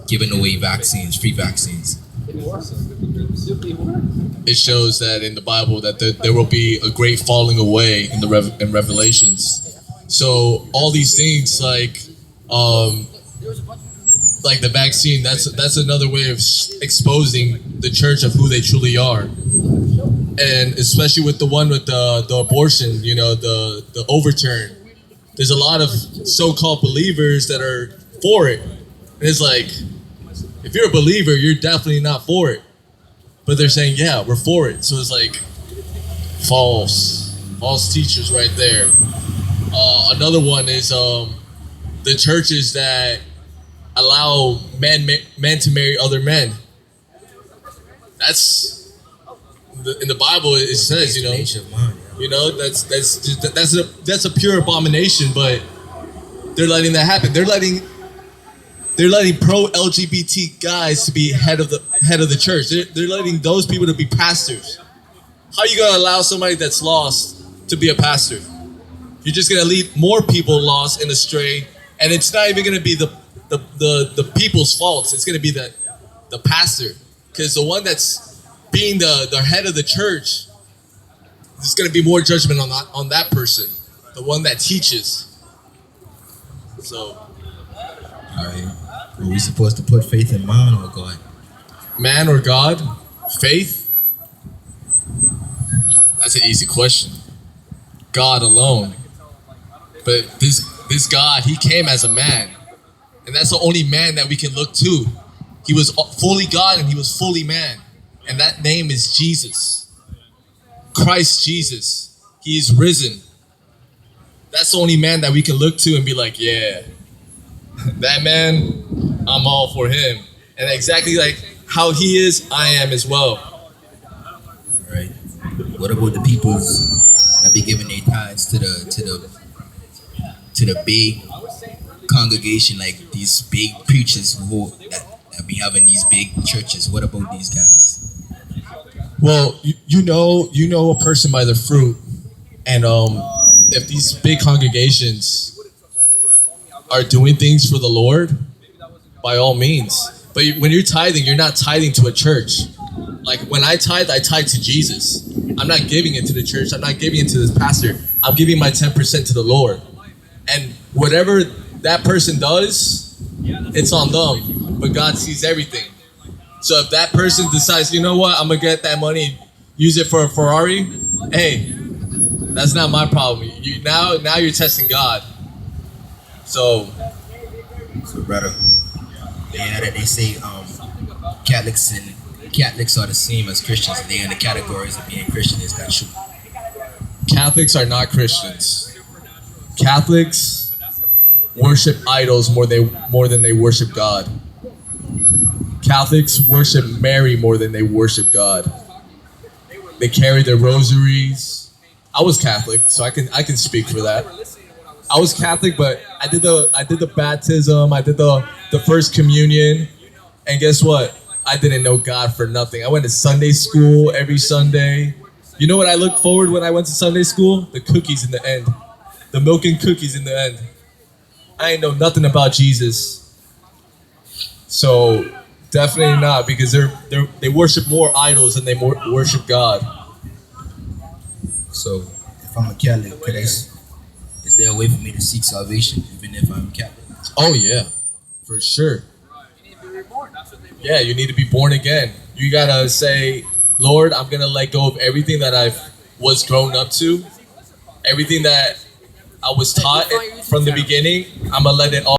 giving away vaccines, free vaccines. It shows that in the Bible that there will be a great falling away in in Revelations. So all these things like the vaccine, that's another way of exposing the church of who they truly are, and especially with the one with the abortion, the overturn. There's a lot of so-called believers that are for it, and it's like, if you're a believer, you're definitely not for it, but they're saying, yeah, we're for it. So it's like false teachers right there. Another one is the churches that allow men to marry other men. That's in the Bible. It says, that's a pure abomination. But they're letting that happen. They're letting pro LGBT guys to be head of the church. They're letting those people to be pastors. How are you gonna allow somebody that's lost to be a pastor? You're just gonna lead more people lost and astray, and it's not even gonna be the people's faults. It's gonna be the pastor, because the one that's being the head of the church, there's gonna be more judgment on that person, the one that teaches. So, all right, are we supposed to put faith in man or God? Man or God? Faith? That's an easy question. God alone. But this God, he came as a man. And that's the only man that we can look to. He was fully God and he was fully man. And that name is Jesus. Christ Jesus. He is risen. That's the only man that we can look to and be like, yeah, that man, I'm all for him. And exactly like how he is, I am as well. Right. What about the peoples that be giving their tithes to the big congregation, like these big preachers that be having these big churches? What about these guys? Well, you know a person by their fruit, and if these big congregations are doing things for the Lord, by all means. But when you're tithing, you're not tithing to a church. Like when I tithe to Jesus. I'm not giving it to the church. I'm not giving it to this pastor. I'm giving my 10% to the Lord. And whatever that person does, it's on them. But God sees everything. So if that person decides, you know what, I'm going to get that money, use it for a Ferrari, hey, that's not my problem. Now you're testing God. So brother, they say Catholics are the same as Christians. They're in the categories of being Christian. Is that true? Catholics are not Christians. Catholics worship idols more than they worship God. Catholics worship Mary more than they worship God. They carry their rosaries. I was Catholic, so I can speak for that. I was Catholic, but I did the baptism, I did the first communion, and guess what? I didn't know God for nothing. I went to Sunday school every Sunday. You know what I looked forward when I went to Sunday school? The cookies in the end. The milk and cookies in the end. I ain't know nothing about Jesus. So definitely not, because they worship more idols than they worship God. So if I'm a Catholic, is there a way for me to seek salvation even if I'm Catholic? Oh yeah, for sure. Yeah, you need to be born again. You gotta say, Lord, I'm gonna let go of everything that I was grown up to, everything that I was taught from the beginning. I'm gonna let it all